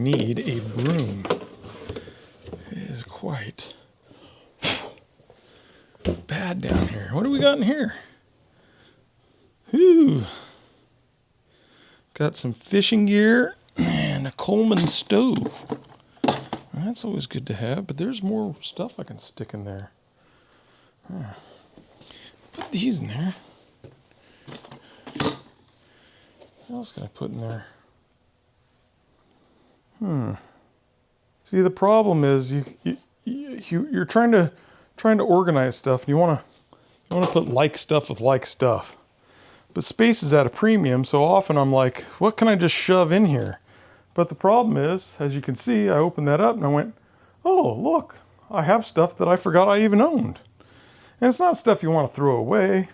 need a broom. It is quite bad down here. What do we got in here? Ooh. Got some fishing gear and a Coleman stove. That's always good to have, but there's more stuff I can stick in there. Put these in there. What else can I put in there? See, the problem is you're trying to organize stuff, and you want to put like stuff with like stuff. But space is at a premium, so often I'm like, what can I just shove in here? But the problem is, as you can see, I opened that up and I went, oh, look, I have stuff that I forgot I even owned. And it's not stuff you want to throw away.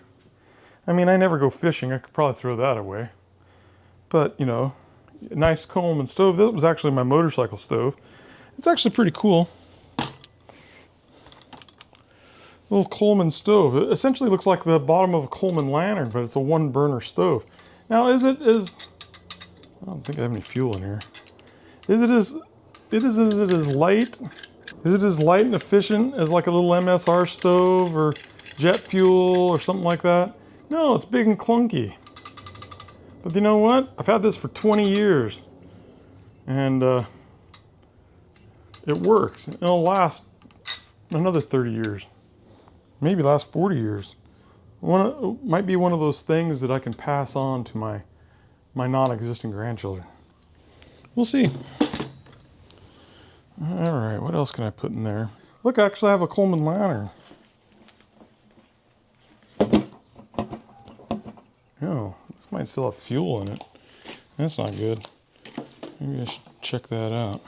I mean, I never go fishing. I could probably throw that away. But, you know, a nice Coleman stove. That was actually my motorcycle stove. It's actually pretty cool. Little Coleman stove. It essentially looks like the bottom of a Coleman lantern, but it's a one burner stove. Now, I don't think I have any fuel in here. Is it as light? Is it as light and efficient as like a little MSR stove or jet fuel or something like that? No, it's big and clunky. But you know what? I've had this for 20 years, and it works. It'll last another 30 years. Maybe last 40 years. Might be one of those things that I can pass on to my non-existent grandchildren. We'll see. All right, what else can I put in there? Look, I actually have a Coleman lantern. Oh, this might still have fuel in it. That's not good. Maybe I should check that out.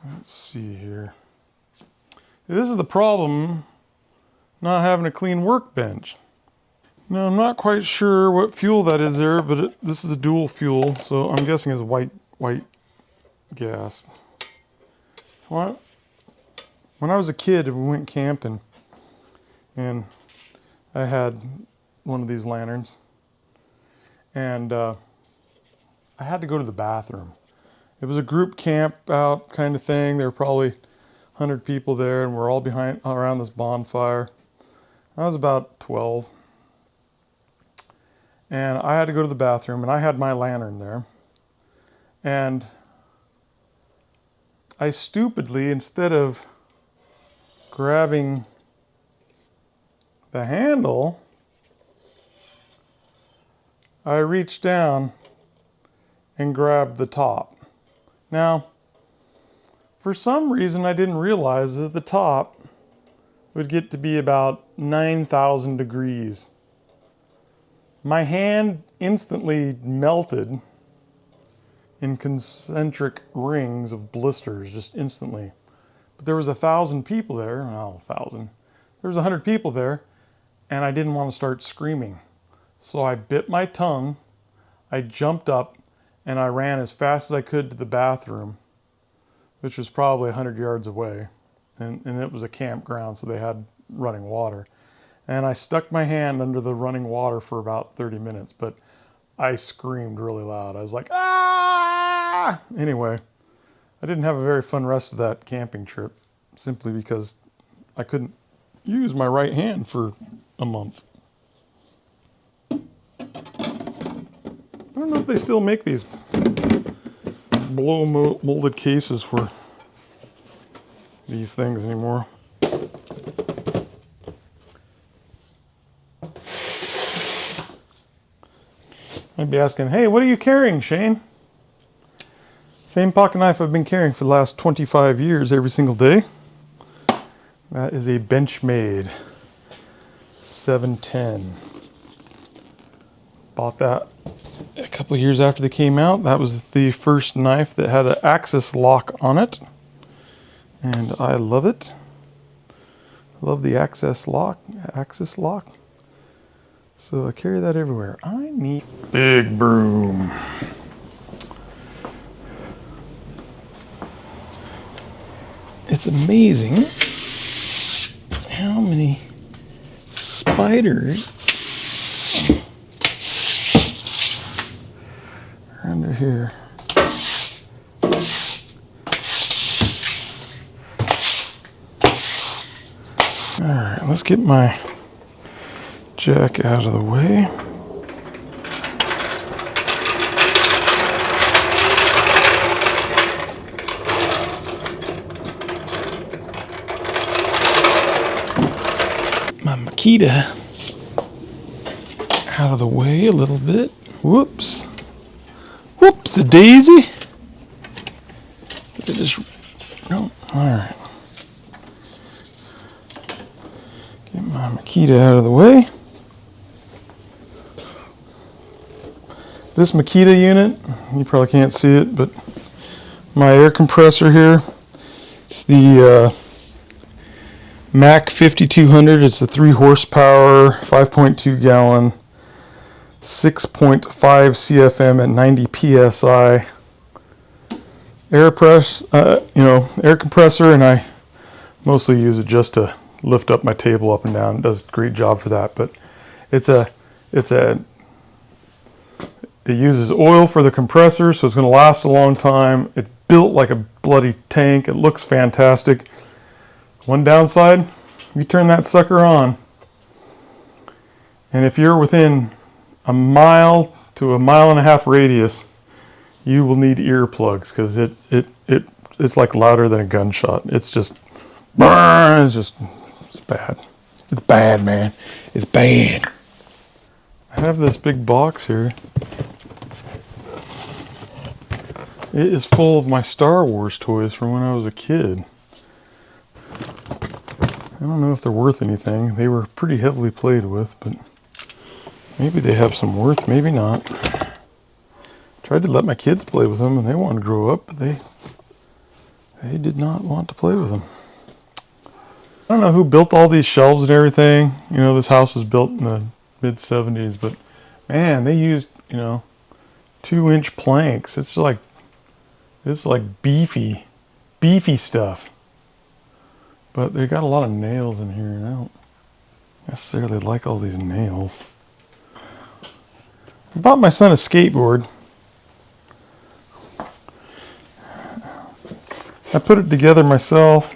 Let's see here. This is the problem, not having a clean workbench. Now, I'm not quite sure what fuel that is there, but this is a dual fuel, so I'm guessing it's white gas. When I was a kid, we went camping, and I had one of these lanterns, and I had to go to the bathroom. It was a group camp out kind of thing. There were probably 100 people there, and we're all around this bonfire. I was about 12. And I had to go to the bathroom, and I had my lantern there. And I stupidly, instead of grabbing the handle, I reached down and grabbed the top. Now, for some reason, I didn't realize that the top would get to be about 9,000 degrees. My hand instantly melted in concentric rings of blisters, just instantly. But there was 1,000 people there, well, 1,000. There was 100 people there, and I didn't want to start screaming. So I bit my tongue, I jumped up, and I ran as fast as I could to the bathroom, which was probably 100 yards away. And it was a campground, so they had running water. And I stuck my hand under the running water for about 30 minutes, but I screamed really loud. I was like, ah! Anyway, I didn't have a very fun rest of that camping trip, simply because I couldn't use my right hand for a month. I don't know if they still make these blow molded cases for these things anymore. I'd be asking, hey, what are you carrying, Shane? Same pocket knife I've been carrying for the last 25 years every single day. That is a Benchmade 710. Bought that a couple of years after they came out. That was the first knife that had an axis lock on it. And I love it. I love the axis lock. So I carry that everywhere. I need big broom. It's amazing how many spiders are under here. All right, let's get my jack out of the way. My Makita out of the way a little bit. Whoops. Whoops, a daisy. No, alright. Get my Makita out of the way. This Makita unit, you probably can't see it, but my air compressor here, it's the Mac 5200. It's a 3 horsepower, 5.2 gallon, 6.5 CFM at 90 psi air compressor, and I mostly use it just to lift up my table up and down. It does a great job for that. But it uses oil for the compressor, so it's going to last a long time. It's built like a bloody tank. It looks fantastic. One downside, you turn that sucker on, and if you're within a mile to a mile and a half radius, you will need earplugs, because it's like louder than a gunshot. It's just, it's bad. It's bad, man. It's bad. I have this big box here. It is full of my Star Wars toys from when I was a kid. I don't know if they're worth anything. They were pretty heavily played with, but maybe they have some worth, maybe not. Tried to let my kids play with them, and they wanted to grow up, but they did not want to play with them. I don't know who built all these shelves and everything. You know, this house was built in the mid-70s, but man, they used, 2-inch planks. It's like beefy stuff. But they got a lot of nails in here, and I don't necessarily like all these nails. I bought my son a skateboard. I put it together myself.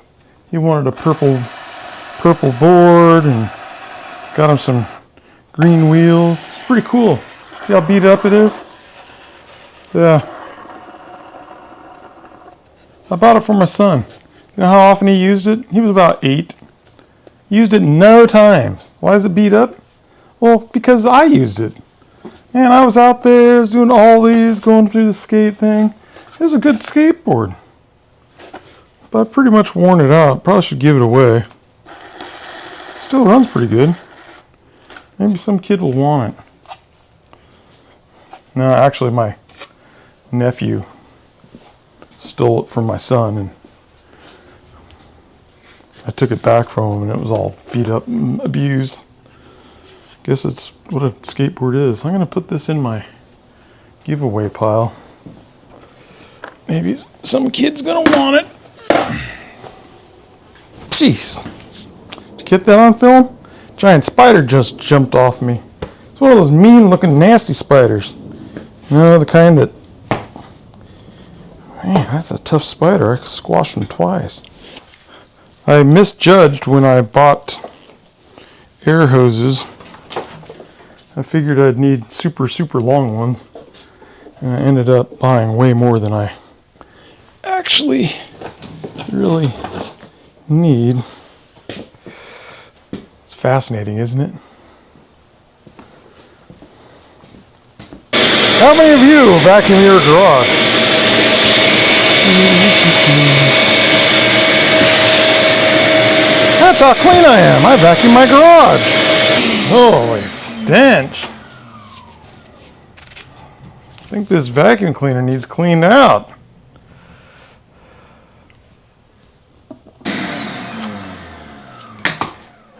He wanted a purple board, and got him some green wheels. It's pretty cool. See how beat up it is? Yeah. I bought it for my son. You know how often he used it? He was about 8. He used it no times. Why is it beat up? Well, because I used it. And I was out there, I was doing all these, going through the skate thing. It was a good skateboard. But I've pretty much worn it out. Probably should give it away. Still runs pretty good. Maybe some kid will want it. No, actually my nephew stole it from my son, and I took it back from him, and it was all beat up and abused. Guess it's what a skateboard is. I'm going to put this in my giveaway pile. Maybe some kid's going to want it. Jeez. Did you get that on film? Giant spider just jumped off me. It's one of those mean looking nasty spiders. You know, the kind that... Man, that's a tough spider. I squashed him twice. I misjudged when I bought air hoses. I figured I'd need super long ones, and I ended up buying way more than I actually really need. It's fascinating, isn't it? How many of you vacuum your garage? That's how clean I am. I vacuum my garage. Holy stench. I think this vacuum cleaner needs cleaned out.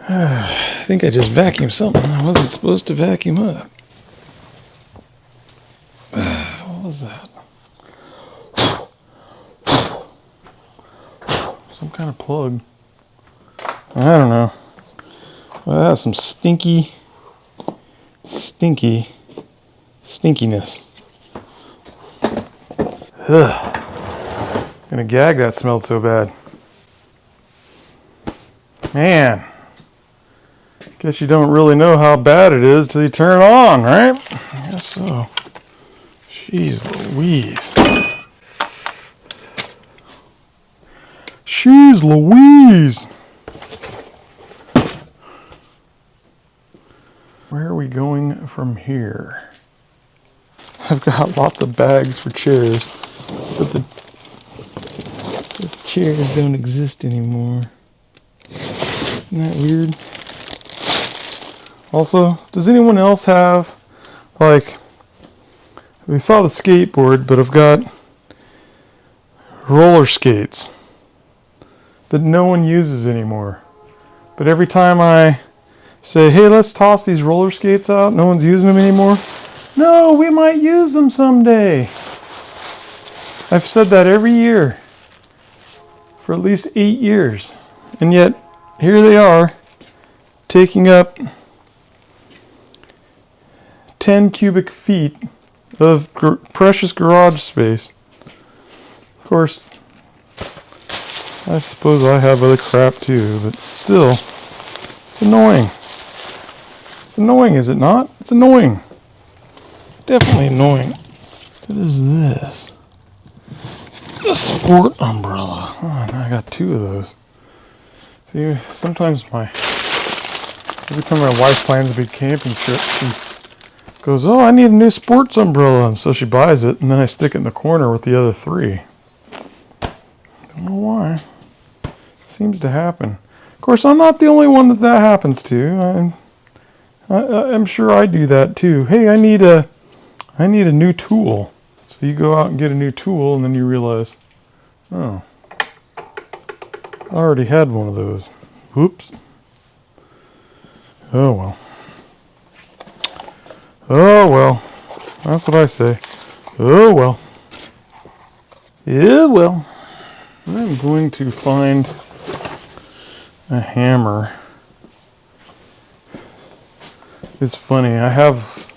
I think I just vacuumed something I wasn't supposed to vacuum up. What was that? Some kind of plug. I don't know. Well, that's some stinkiness. Ugh. Gonna gag, that smelled so bad. Man. Guess you don't really know how bad it is till you turn it on, right? I guess so. Jeez Louise. Jeez Louise. Where are we going from here? I've got lots of bags for chairs, but the chairs don't exist anymore. Isn't that weird? Also, does anyone else have, like, we saw the skateboard, but I've got roller skates that no one uses anymore. But every time I say, hey, let's toss these roller skates out, no one's using them anymore. No, we might use them someday. I've said that every year for at least 8 years. And yet, here they are, taking up 10 cubic feet of precious garage space. Of course, I suppose I have other crap too, but still, it's annoying. It's annoying, is it not? It's annoying. Definitely annoying. What is this? A sport umbrella. Oh, now I got 2 of those. See, sometimes every time my wife plans a big camping trip, she goes, oh, I need a new sports umbrella. And so she buys it, and then I stick it in the corner with the other 3. Don't know why. Seems to happen. Of course, I'm not the only one that happens to. I'm sure I do that too. Hey, I need a new tool. So you go out and get a new tool, and then you realize, oh, I already had one of those. Whoops. Oh well. Oh well. That's what I say. Oh well. Yeah, well. I'm going to find a hammer. It's funny, I have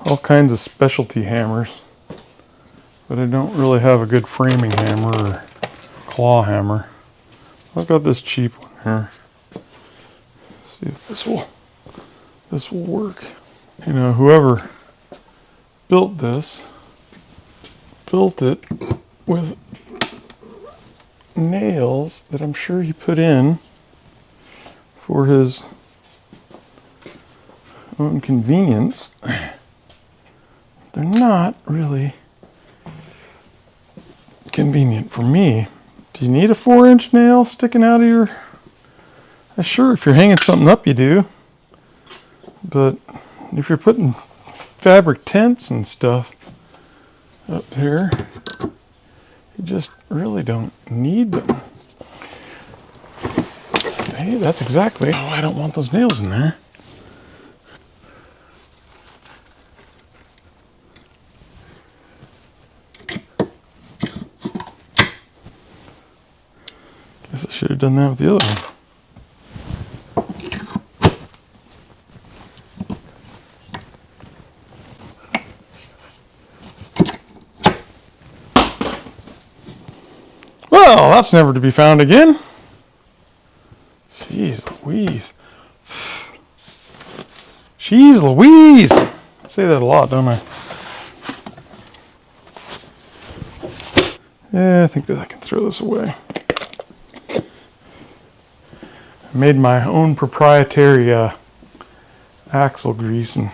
all kinds of specialty hammers, but I don't really have a good framing hammer or claw hammer. I've got this cheap one here. Let's see if this will work. You know, whoever built this built it with nails that I'm sure he put in for his own convenience. They're not really convenient for me. Do you need a 4-inch nail sticking out of your... Sure, if you're hanging something up you do. But if you're putting fabric tents and stuff up there, you just really don't need them. Hey, that's exactly why I don't want those nails in there. Guess I should have done that with the other one. Well, that's never to be found again. Jeez Louise. Jeez Louise. I say that a lot, don't I? Yeah, I think that I can throw this away. I made my own proprietary axle grease and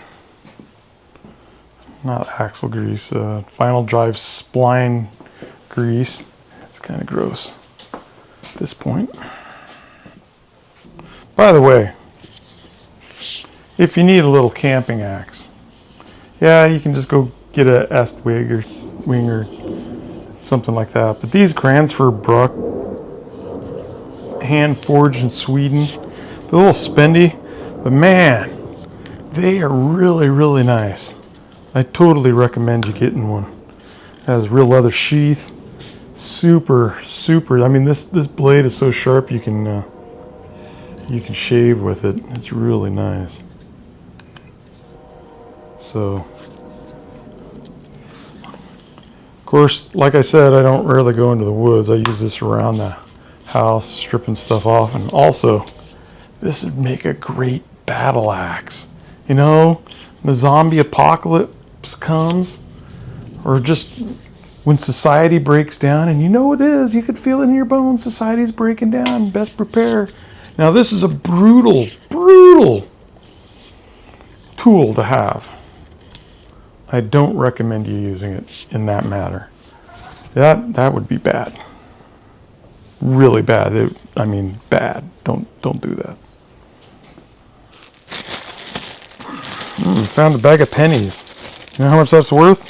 not axle grease, final drive spline grease. It's kind of gross at this point. By the way, if you need a little camping axe, yeah, you can just go get a Estwig or Wing or something like that. But these Gransfer Bruck, hand forged in Sweden, they're a little spendy, but man, they are really, really nice. I totally recommend you getting one. It has real leather sheath. Super. I mean, this blade is so sharp you can shave with it. It's really nice. So Of course, like I said, I don't rarely go into the woods. I use this around the house, stripping stuff off. And also, this would make a great battle axe. You know, the zombie apocalypse comes, or just when society breaks down, and you know it is, you could feel it in your bones, society's breaking down, best prepare. Now this is a brutal tool to have. I don't recommend you using it in that manner. That would be bad. Really bad. I mean bad. Don't do that. Found a bag of pennies. You know how much that's worth?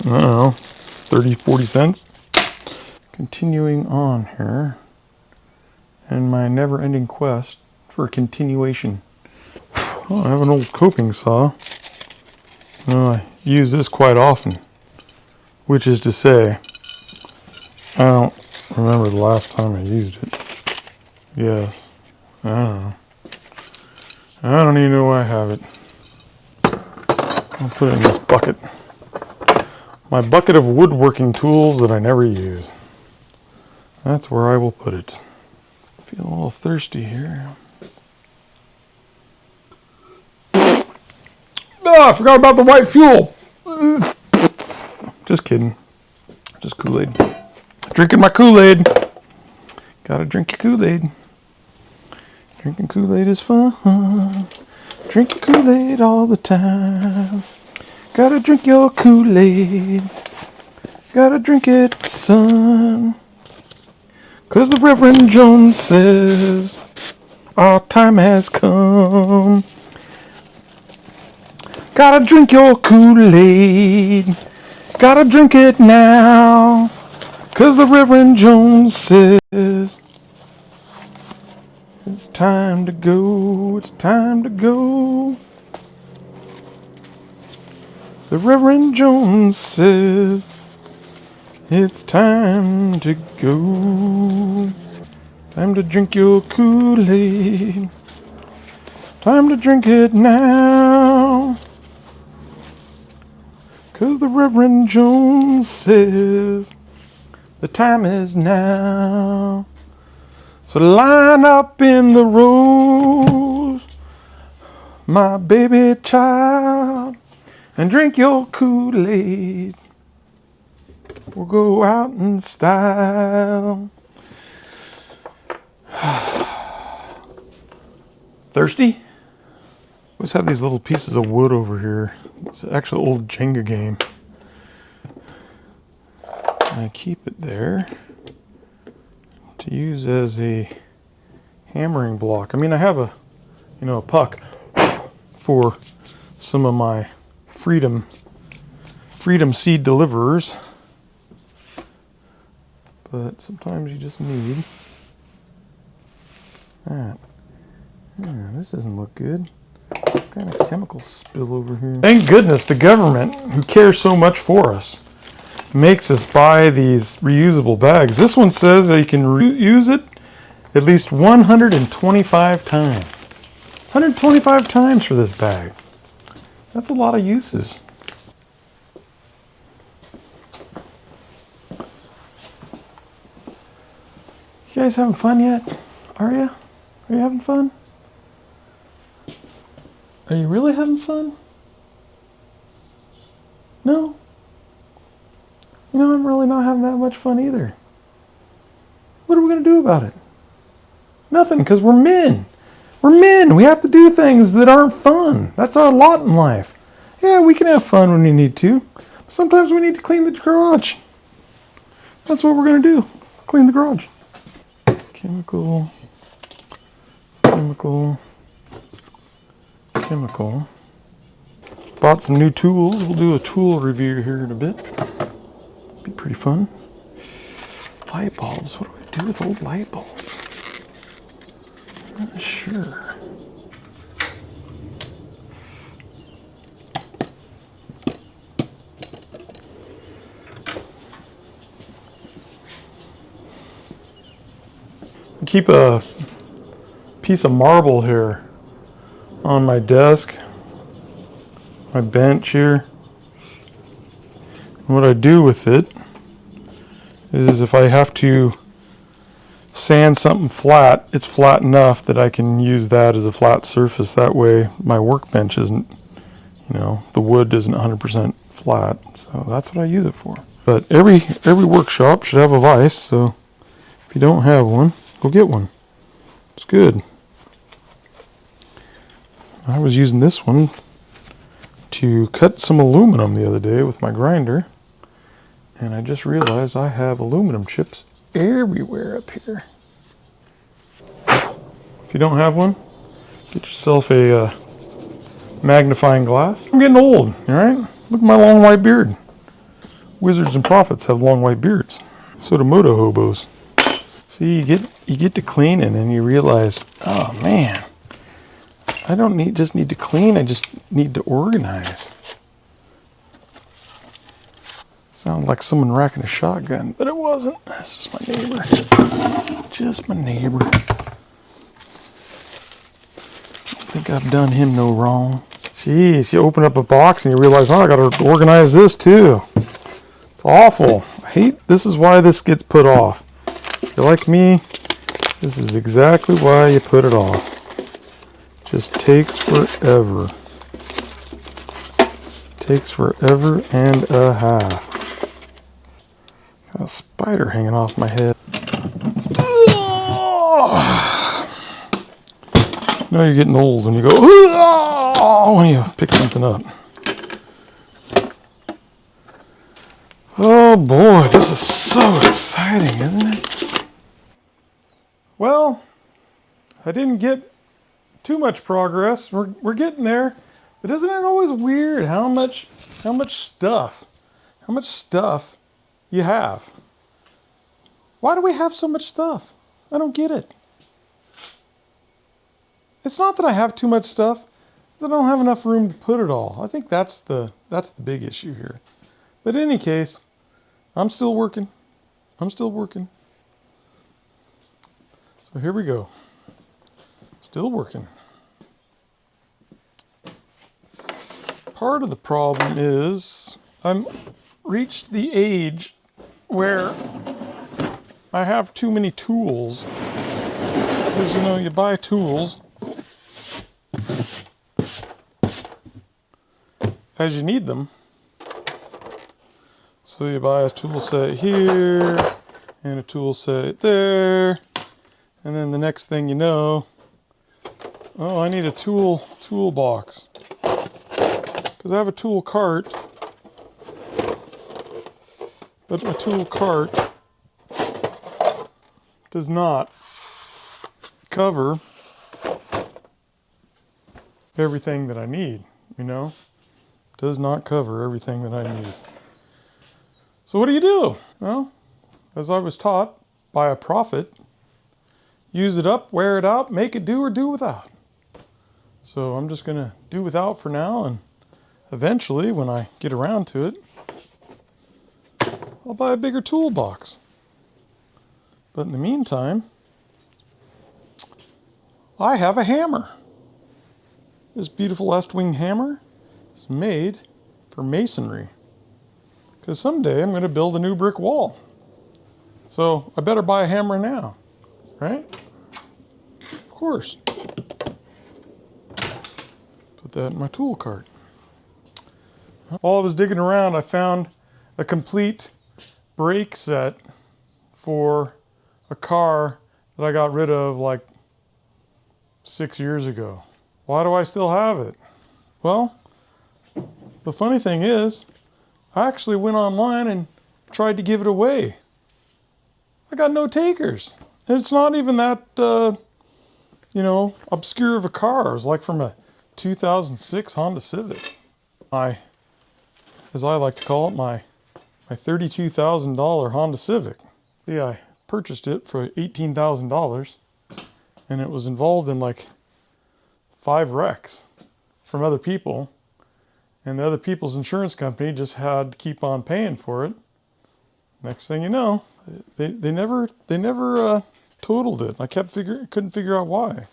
I don't know, 30, 40 cents. Continuing on here, and my never-ending quest for a continuation. Oh, I have an old coping saw. I use this quite often, which is to say, I don't remember the last time I used it. Yeah, I don't know. I don't even know why I have it. I'll put it in this bucket. My bucket of woodworking tools that I never use. That's where I will put it. Feeling a little thirsty here. Oh, I forgot about the white fuel. Just kidding. Just Kool-Aid. Drinking my Kool-Aid. Gotta drink your Kool-Aid. Drinking Kool-Aid is fun. Drinking Kool-Aid all the time. Gotta drink your Kool-Aid. Gotta drink it, son. 'Cause the Reverend Jones says our time has come. Gotta drink your Kool-Aid. Gotta drink it now. 'Cause the Reverend Jones says it's time to go. It's time to go. The Reverend Jones says it's time to go. Time to drink your Kool-Aid. Time to drink it now. 'Cause the Reverend Jones says the time is now. So line up in the rows, my baby child, and drink your Kool-Aid. We'll go out in style. Thirsty? Always have these little pieces of wood over here. It's actually an old Jenga game. I keep it there to use as a hammering block. I mean, I have a puck for some of my freedom seed deliverers, but sometimes you just need that. Yeah, this doesn't look good. What kind of chemical spill over here? Thank goodness the government, who cares so much for us, makes us buy these reusable bags. This one says that you can use it at least 125 times. 125 times for this bag. That's a lot of uses. You guys having fun yet? Are you? Are you having fun? Are you really having fun? No? You know, I'm really not having that much fun either. What are we going to do about it? Nothing, because we're men. We're men. We have to do things that aren't fun. That's our lot in life. Yeah, we can have fun when we need to. Sometimes we need to clean the garage. That's what we're going to do. Clean the garage. Chemical. Bought some new tools. We'll do a tool review here in a bit. Be pretty fun. Light bulbs. What do I do with old light bulbs? I'm not sure. I keep a piece of marble here on my desk, my bench here. What I do with it is if I have to sand something flat, it's flat enough that I can use that as a flat surface. That way my workbench isn't, the wood isn't 100% flat. So that's what I use it for. But every workshop should have a vise, so if you don't have one, go get one. It's good. I was using this one to cut some aluminum the other day with my grinder, and I just realized I have aluminum chips everywhere up here. If you don't have one, get yourself a magnifying glass. I'm getting old, all right? Look at my long white beard. Wizards and prophets have long white beards. So do moto hobos. See, you get to cleaning and you realize, oh man, I don't just need to clean, I just need to organize. Sounds like someone racking a shotgun, but it wasn't. That's just my neighbor. Just my neighbor. I think I've done him no wrong. Jeez, you open up a box and you realize, oh, I gotta organize this too. It's awful. This is why this gets put off. If you're like me, this is exactly why you put it off. Just takes forever. Takes forever and a half. Got a spider hanging off my head. Now you're getting old when you go, when you pick something up. Oh boy, this is so exciting, isn't it? Well, I didn't get too much progress. We're getting there, but isn't it always weird how much stuff you have? Why do we have so much stuff? I don't get it. It's not that I have too much stuff, it's that I don't have enough room to put it all. I think that's the big issue here. But in any case, I'm still working. So here we go. Still working. Part of the problem is I'm reached the age where I have too many tools. Because you buy tools as you need them. So you buy a tool set here and a tool set there, and then the next thing you know, oh, I need a toolbox. Because I have a tool cart, but my tool cart does not cover everything that I need, Does not cover everything that I need. So what do? Well, as I was taught by a prophet, use it up, wear it out, make it do or do without. So I'm just going to do without for now, and eventually, when I get around to it, I'll buy a bigger toolbox. But in the meantime, I have a hammer. This beautiful Estwing hammer is made for masonry. Because someday I'm going to build a new brick wall. So I better buy a hammer now, right? Of course. Put that in my tool cart. While I was digging around, I found a complete brake set for a car that I got rid of like 6 years ago. Why do I still have it? Well, the funny thing is, I actually went online and tried to give it away. I got no takers. And it's not even that, obscure of a car. It was like from a 2006 Honda Civic. As I like to call it, my $32,000 Honda Civic. Yeah, I purchased it for $18,000, and it was involved in like 5 wrecks from other people. And the other people's insurance company just had to keep on paying for it. Next thing you know, they never totaled it. I couldn't figure out why.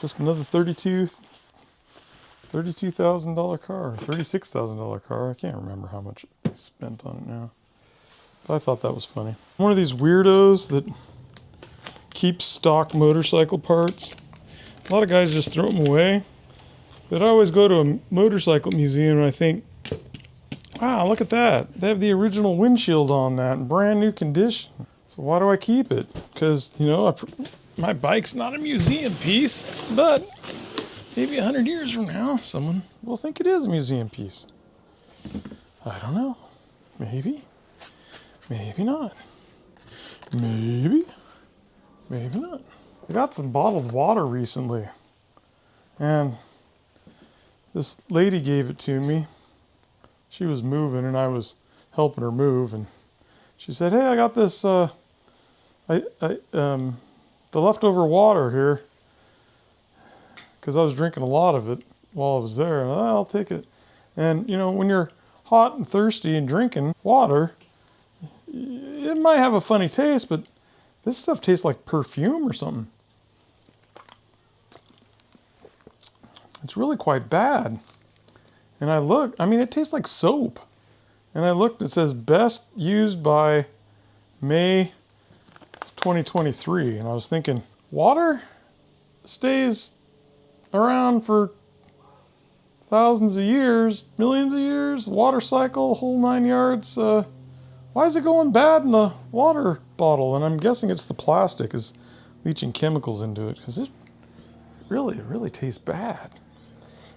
Just another $32,000 car, $36,000 car. I can't remember how much Spent on it now. But I thought that was funny. I'm one of these weirdos that keeps stock motorcycle parts. A lot of guys just throw them away. But I always go to a motorcycle museum and I think, wow, look at that. They have the original windshield on that in brand new condition. So why do I keep it? Because, you know, my bike's not a museum piece, but maybe 100 years from now, someone will think it is a museum piece. I don't know. Maybe. Maybe not. Maybe. Maybe not. I got some bottled water recently. And this lady gave it to me. She was moving and I was helping her move. And she said, hey, I got this, the leftover water here. Because I was drinking a lot of it while I was there. And I'll take it. And, you know, when you're hot and thirsty and drinking water, it might have a funny taste, but this stuff tastes like perfume or something. It's really quite bad. And I looked, I mean, it tastes like soap. And I looked, it says best used by May 2023. And I was thinking, water stays around for thousands of years, millions of years, water cycle, whole 9 yards. Why is it going bad in the water bottle? And I'm guessing it's the plastic is leaching chemicals into it because it really tastes bad.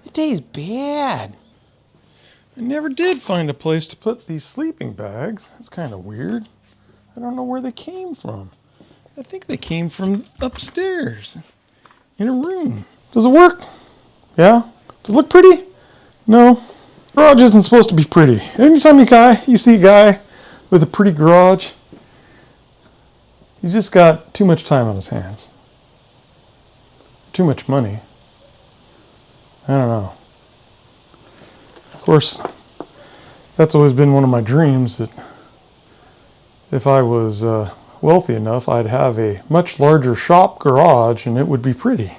It tastes bad. I never did find a place to put these sleeping bags. It's kind of weird. I don't know where they came from. I think they came from upstairs in a room. Does it work? Yeah? Does it look pretty? No. Garage isn't supposed to be pretty. Anytime you see a guy with a pretty garage, he's just got too much time on his hands. Too much money. I don't know. Of course, that's always been one of my dreams, that if I was wealthy enough, I'd have a much larger shop garage and it would be pretty.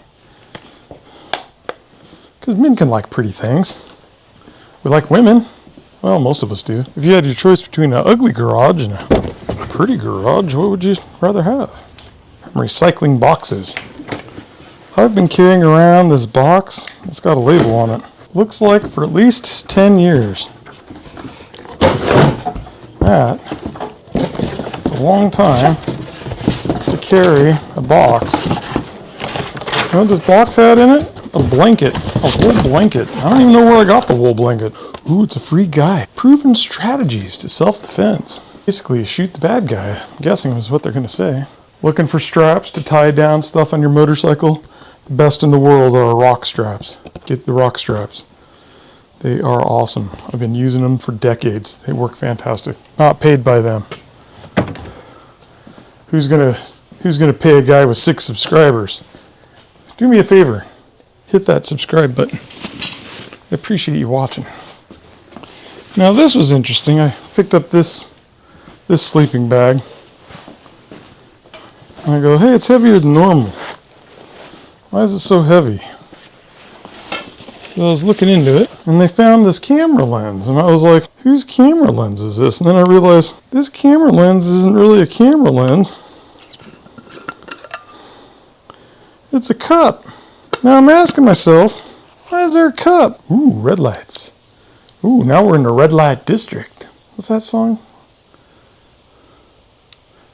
Because men can like pretty things. We like women. Well, most of us do. If you had your choice between an ugly garage and a pretty garage, what would you rather have? I'm recycling boxes. I've been carrying around this box. It's got a label on it. Looks like for at least 10 years. That is a long time to carry a box. You know what this box had in it? A blanket. A wool blanket. I don't even know where I got the wool blanket. Ooh, it's a free guide. Proven strategies to self-defense. Basically, shoot the bad guy. I'm guessing was what they're going to say. Looking for straps to tie down stuff on your motorcycle? The best in the world are rock straps. Get the rock straps. They are awesome. I've been using them for decades. They work fantastic. Not paid by them. Who's gonna pay a guy with 6 subscribers? Do me a favor. Hit that subscribe button. I appreciate you watching. Now this was interesting. I picked up this sleeping bag. And I go, hey, it's heavier than normal. Why is it so heavy? So I was looking into it, and they found this camera lens. And I was like, whose camera lens is this? And then I realized, this camera lens isn't really a camera lens. It's a cup. Now I'm asking myself, why is there a cup? Ooh, red lights. Ooh, now we're in the red light district. What's that song?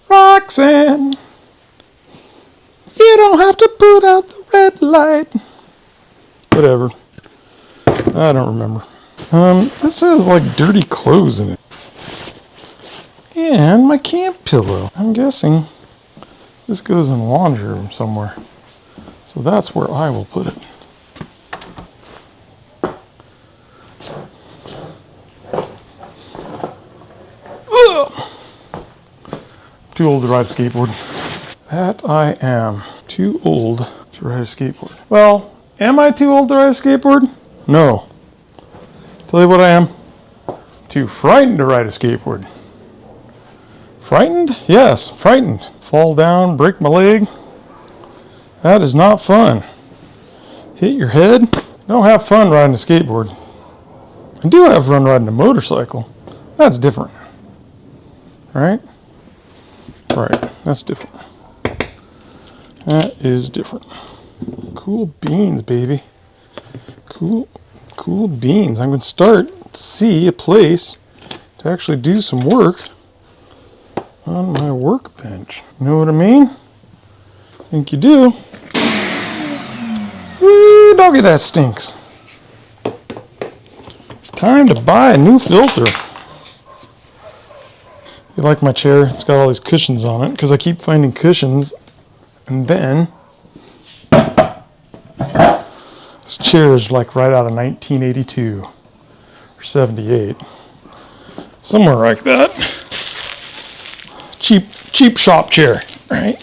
Roxanne, you don't have to put out the red light. Whatever. I don't remember. This has like dirty clothes in it. And my camp pillow. I'm guessing this goes in the laundry room somewhere. So that's where I will put it. Too old to ride a skateboard. That I am. Too old to ride a skateboard. Well, am I too old to ride a skateboard? No. Tell you what I am. Too frightened to ride a skateboard. Frightened? Yes, frightened. Fall down, break my leg. That is not fun. Hit your head. Don't have fun riding a skateboard. I do have fun riding a motorcycle. That's different. Right? Right, that's different. That is different. Cool beans, baby. Cool beans. I'm going to start to see a place to actually do some work on my workbench. You know what I mean? I think you do. Woo, doggy, that stinks. It's time to buy a new filter. You like my chair? It's got all these cushions on it because I keep finding cushions. And then this chair is like right out of 1982 or 78. Somewhere like that. Cheap shop chair, right?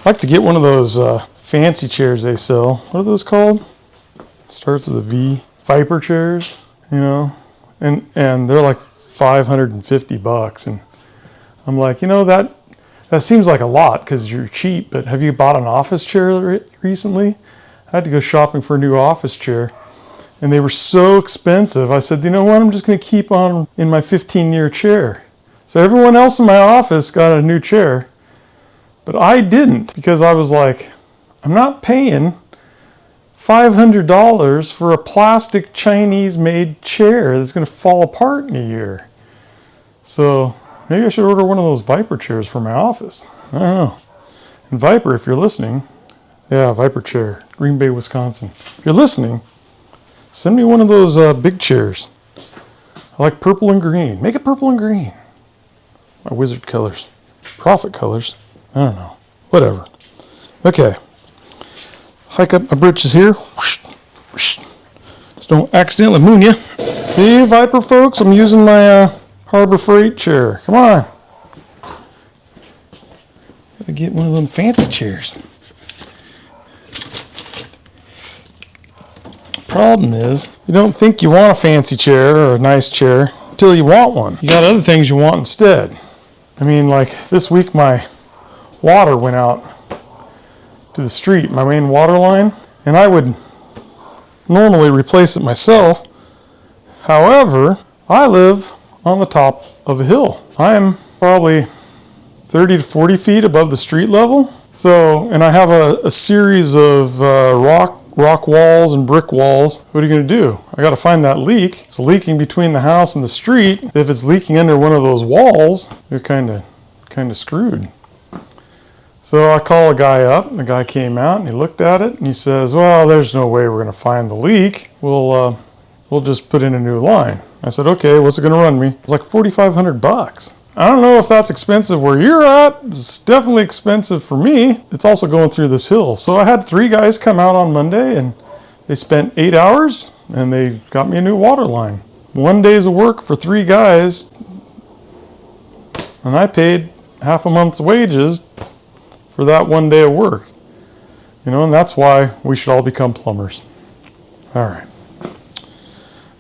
I like to get one of those fancy chairs they sell. What are those called? Starts with a V. Viper chairs, you know, and they're like $550, and I'm like, you know, that seems like a lot because you're cheap. But have you bought an office chair recently? I had to go shopping for a new office chair, and they were so expensive. I said, you know what? I'm just going to keep on in my 15-year chair. So everyone else in my office got a new chair, but I didn't because I was like, I'm not paying $500 for a plastic Chinese-made chair that's going to fall apart in a year. So maybe I should order one of those Viper chairs for my office. I don't know. And Viper, if you're listening, yeah, Viper chair, Green Bay, Wisconsin. If you're listening, send me one of those big chairs. I like purple and green. Make it purple and green. My wizard colors. Prophet colors. I don't know. Whatever. Okay. Hike up my britches here. Whoosh, whoosh. Just don't accidentally moon you. See, Viper folks, I'm using my Harbor Freight chair. Come on. Gotta get one of them fancy chairs. Problem is, you don't think you want a fancy chair or a nice chair until you want one. You got other things you want instead. I mean, like this week my water went out to the street, my main water line, and I would normally replace it myself. However, I live on the top of a hill. I am probably 30 to 40 feet above the street level. So, and I have a series of rock walls and brick walls. What are you going to do? I got to find that leak. It's leaking between the house and the street. If it's leaking under one of those walls, you're kind of screwed. So I call a guy up, and the guy came out and he looked at it and he says, well, there's no way we're going to find the leak. We'll just put in a new line. I said, okay, what's it going to run me? It's like $4,500. I don't know if that's expensive where you're at. It's definitely expensive for me. It's also going through this hill. So I had 3 guys come out on Monday, and they spent 8 hours, and they got me a new water line. 1 day's of work for 3 guys, and I paid half a month's wages for that 1 day of work. You know, and that's why we should all become plumbers. All right.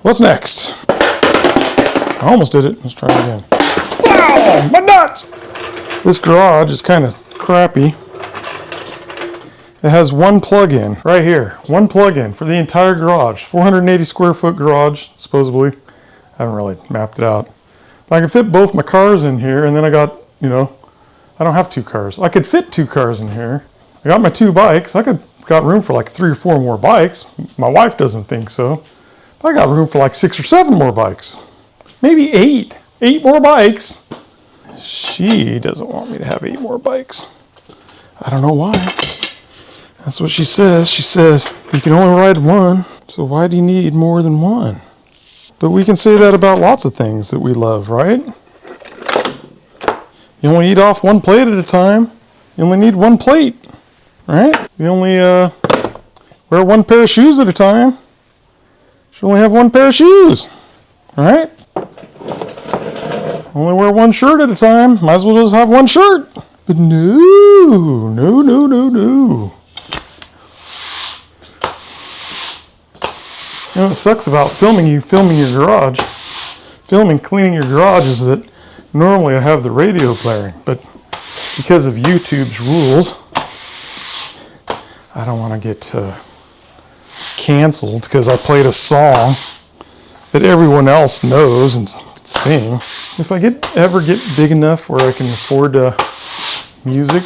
What's next? I almost did it. Let's try it again. Wow, my nuts! This garage is kind of crappy. It has one plug-in right here. One plug-in for the entire garage. 480 square foot garage, supposedly. I haven't really mapped it out. But I can fit both my cars in here, and then I got, you know, I don't have 2 cars. I could fit 2 cars in here. I got my 2 bikes. I got room for like 3 or 4 more bikes. My wife doesn't think so. But I got room for like 6 or 7 more bikes. Maybe 8. 8 more bikes. She doesn't want me to have 8 more bikes. I don't know why. That's what she says. She says, you can only ride 1, so why do you need more than 1? But we can say that about lots of things that we love, right? You only eat off 1 plate at a time. You only need 1 plate, right? You only wear 1 pair of shoes at a time. You should only have 1 pair of shoes, right? Only wear 1 shirt at a time. Might as well just have 1 shirt. But no. You know what sucks about filming your garage? Cleaning your garage is that normally I have the radio blaring, but because of YouTube's rules, I don't want to get canceled because I played a song that everyone else knows and can sing. If I ever get big enough where I can afford music,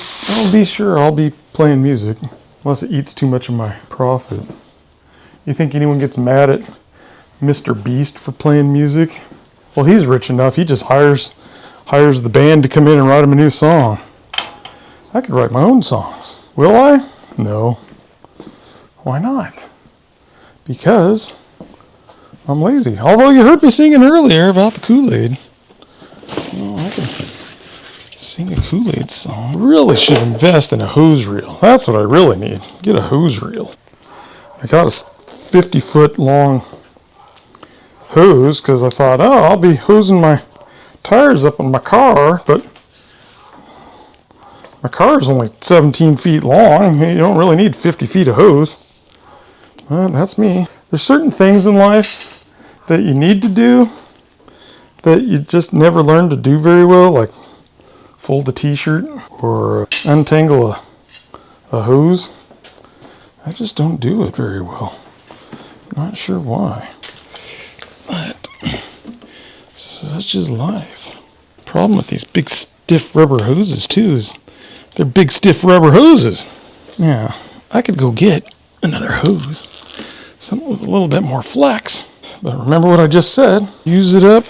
I'll be playing music, unless it eats too much of my profit. You think anyone gets mad at Mr. Beast for playing music? Well, he's rich enough, he just hires the band to come in and write him a new song. I could write my own songs. Will I? No. Why not? Because I'm lazy. Although you heard me singing earlier about the Kool-Aid. Well, I can sing a Kool-Aid song. Really should invest in a hose reel. That's what I really need. Get a hose reel. I got a 50-foot long hose because I thought, I'll be hosing my tires up on my car, but my car is only 17 feet long. You don't really need 50 feet of hose. Well, that's me. There's certain things in life that you need to do that you just never learn to do very well, like fold a t-shirt or untangle a hose. I just don't do it very well. Not sure why. But such is life. Problem with these big stiff rubber hoses too is they're big stiff rubber hoses. Yeah, I could go get another hose, something with a little bit more flex. But remember what I just said, use it up,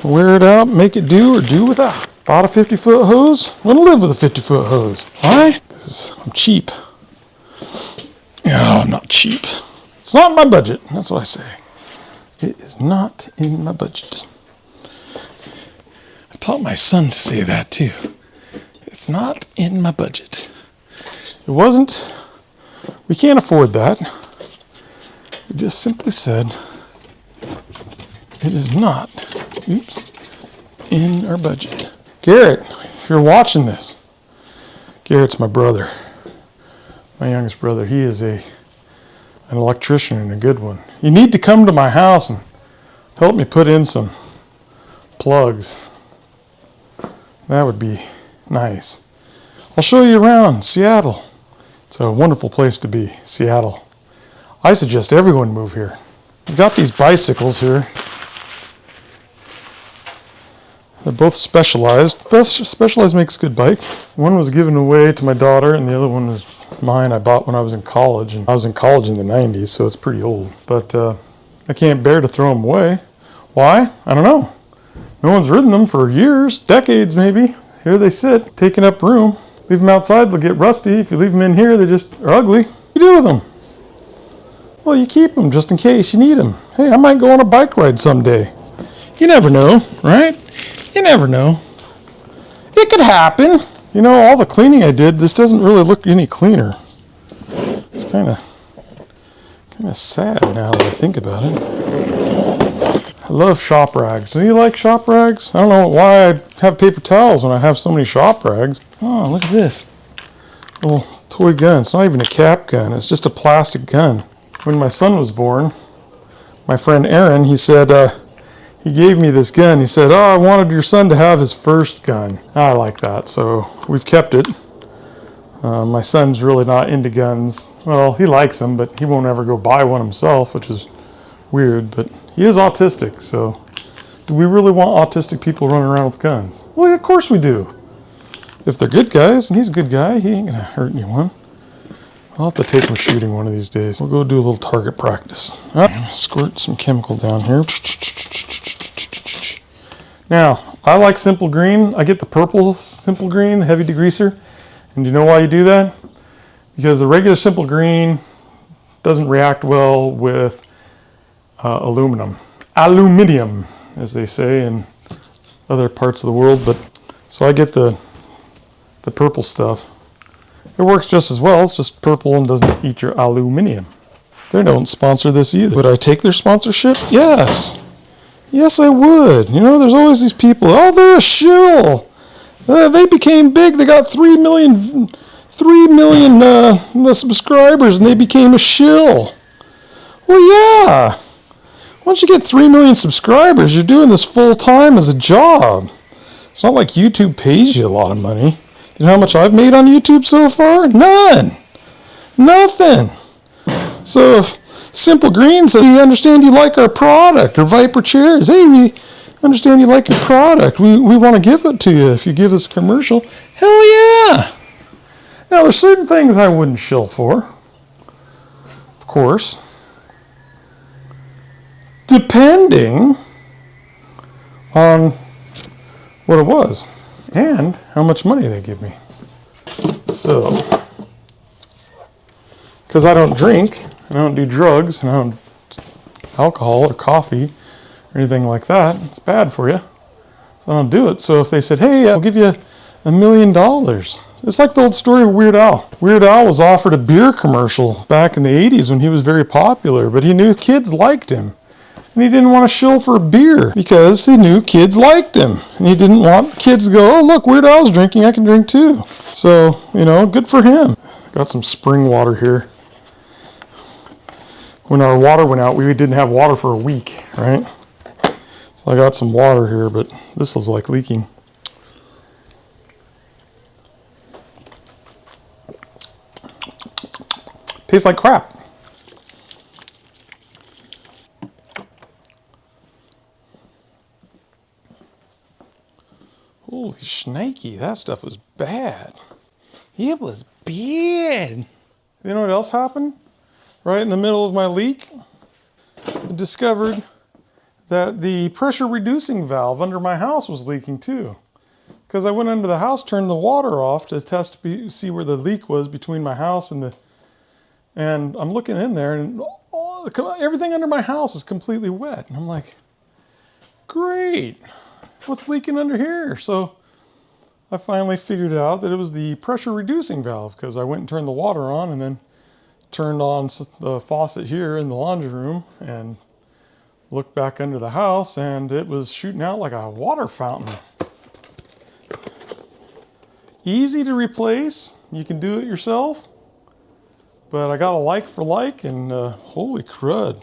wear it out, make it do or do without. Bought a 50-foot hose, I'm gonna live with a 50-foot hose. Why? Because I'm cheap. No, I'm not cheap. It's not in my budget, that's what I say. It is not in my budget. I taught my son to say that too. It's not in my budget. It wasn't. We can't afford that. We just simply said it is not, in our budget. Garrett, if you're watching this, Garrett's my brother, my youngest brother. He is an electrician and a good one. You need to come to my house and help me put in some plugs. That would be nice. I'll show you around Seattle. It's a wonderful place to be, Seattle. I suggest everyone move here. We've got these bicycles here. They're both Specialized. Specialized makes a good bike. One was given away to my daughter and the other one was mine. I bought when I was in college. And I was in college in the 90s, so it's pretty old. But I can't bear to throw them away. Why? I don't know. No one's ridden them for years, decades maybe. Here they sit, taking up room. Leave them outside, they'll get rusty. If you leave them in here, they just are ugly. What do you do with them? Well, you keep them just in case you need them. Hey, I might go on a bike ride someday. You never know, right? You never know. It could happen. You know, all the cleaning I did, this doesn't really look any cleaner. It's kind of sad now that I think about it. I love shop rags. Do you like shop rags? I don't know why I have paper towels when I have so many shop rags. Oh, look at this. Little toy gun. It's not even a cap gun. It's just a plastic gun. When my son was born, my friend Aaron, he said, he gave me this gun. He said, I wanted your son to have his first gun. I like that, so we've kept it. My son's really not into guns. Well, he likes them, but he won't ever go buy one himself, which is weird, but he is autistic, so do we really want autistic people running around with guns? Well, yeah, of course we do. If they're good guys, and he's a good guy, he ain't gonna hurt anyone. I'll have to take him shooting one of these days. We'll go do a little target practice. All right, squirt some chemical down here. Now, I like simple green. I get the purple simple green, the heavy degreaser. And do you know why you do that? Because the regular simple green doesn't react well with aluminium, as they say in other parts of the world. But so I get the purple stuff. It works just as well. It's just purple and doesn't eat your aluminium. They don't sponsor this either. Would I take their sponsorship? Yes. Yes, I would. You know, there's always these people. Oh, they're a shill. They became big. They got 3 million subscribers, and they became a shill. Well, yeah. Once you get 3 million subscribers, you're doing this full time as a job. It's not like YouTube pays you a lot of money. You know how much I've made on YouTube so far? None. Nothing. So Simple Greens, we understand you like our product. Or Viper Chairs, hey, we understand you like your product. We want to give it to you if you give us a commercial. Hell yeah! Now, there's certain things I wouldn't shill for, of course, depending on what it was and how much money they give me. So, because I don't drink, and I don't do drugs, and I don't alcohol or coffee or anything like that, it's bad for you. So I don't do it. So if they said, hey, I'll give you $1 million. It's like the old story of Weird Al. Weird Al was offered a beer commercial back in the 80s when he was very popular, but he knew kids liked him. And he didn't want to shill for a beer because he knew kids liked him. And he didn't want kids to go, oh, look, Weird Al's drinking, I can drink too. So, good for him. Got some spring water here. When our water went out, we didn't have water for a week, right? So I got some water here, but this is like leaking. Tastes like crap. Holy shnikey, that stuff was bad. It was bad. You know what else happened? Right in the middle of my leak, I discovered that the pressure reducing valve under my house was leaking too. Because I went under the house, turned the water off to test, see where the leak was between my house and I'm looking in there and everything under my house is completely wet. And I'm like, great, what's leaking under here? So I finally figured out that it was the pressure reducing valve because I went and turned the water on and then turned on the faucet here in the laundry room and looked back under the house and it was shooting out like a water fountain. Easy to replace, you can do it yourself, but I got a like for like and holy crud.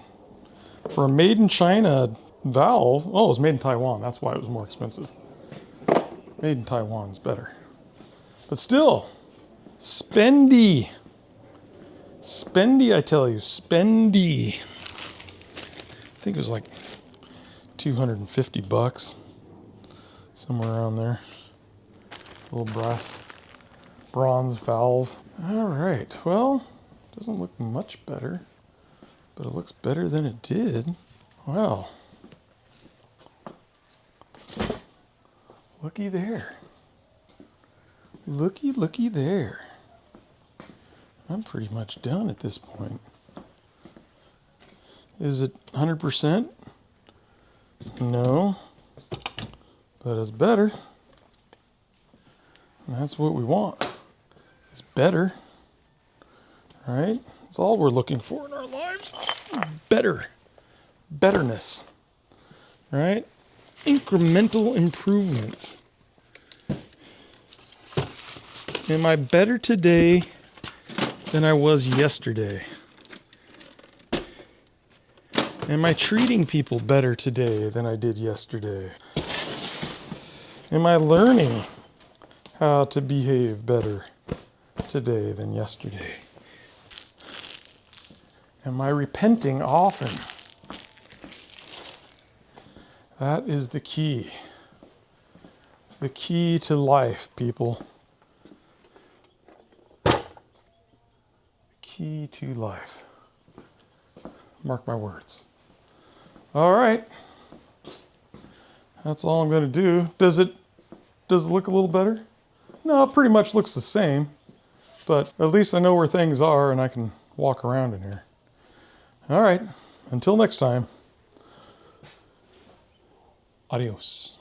For a made in China valve, oh, it was made in Taiwan, that's why it was more expensive. Made in Taiwan is better. But still, spendy. Spendy, I tell you, spendy. I think it was like $250, somewhere around there. Little bronze valve. All right, well, doesn't look much better, but it looks better than it did. Well, looky there. Looky there. I'm pretty much done at this point. Is it 100%? No, but it's better. And that's what we want. It's better, right? That's all we're looking for in our lives. Betterness, right? Incremental improvements. Am I better today than I was yesterday? Am I treating people better today than I did yesterday? Am I learning how to behave better today than yesterday? Am I repenting often? That is the key. The key to life, people. The key to life. Mark my words. All right. That's all I'm going to do. Does it look a little better? No, it pretty much looks the same, but at least I know where things are and I can walk around in here. All right. Until next time. Adios.